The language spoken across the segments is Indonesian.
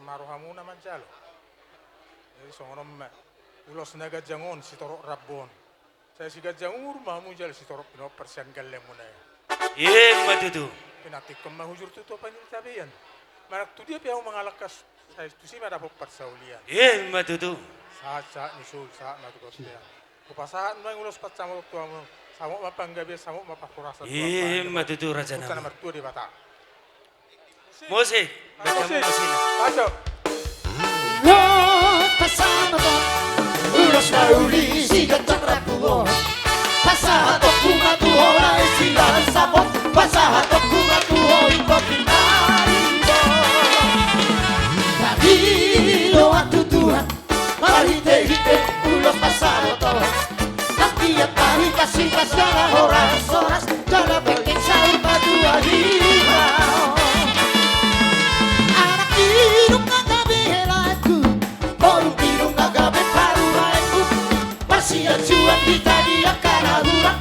marohamu naman jalo. Jadi songonom ulos naga jangon si torok rabon. Saya si gajangur mamu jalo si torok pino persian galem muna ya. Matutu. Pinatik ko mahujur tu pa ni tabiyan. Marak tu dia piao mangalakas saya tu si madapok parsaulian. Matutu. Sa ni sul sa na tu kosya. Kupasahan mo ulos pat samo tu amo. Samo mapanggabi samo mapapurasa. Matutu raja Bukan nama. nomor 2 di bata. Mose, baca mo sila. Ayo. Los pasano to ulos mauli sigat cakrakuo pasahato kumatuho na isilan sabon pasahato kumatuho ipopinaribo Pagilo at tutuhan marite-hite ulos pasano to Nakiat tahi kasikas kana horas-horas Jala pengen sa'y madualihaw Anak irong nagabihelaku Borong irong nagabe paruhaiku Masih acuan kita dia kalahurang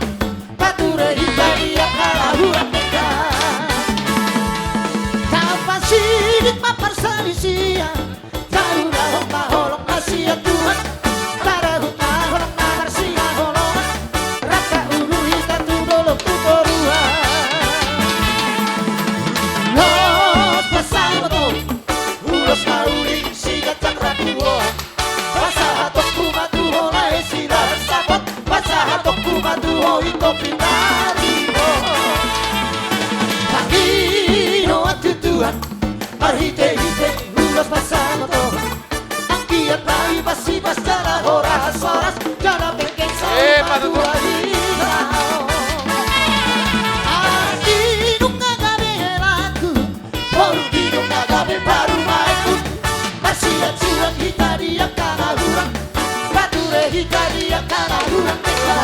Pature kita dia kalahurang mereka Tanpa sidik maparsalisia Tarunahong maholong masih Tuhan Tarahong maholong mamarsia holongan Raka ulu hita tudolong tutoruhan Los pasano to Ulos mauli sigat cakrakuo Pasahatok kumatuho na esilan sabot Pasahatok kumatuho ito pinaribo Pangino at tutuhan Marhite-hite ulos pasano to Ang kiat na ibas-ibas Jala horas-horas Jala pengkeng sa madualihaw Ang inong nagabihelaku Borong inong nagabe parumaiku Masih acuan kita dia kalahurang Pature kita dia kalahurang mereka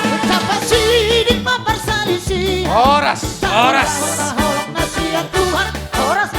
Betapa sidik maparsalisi Oras. Holong nasihat Tuhan Horas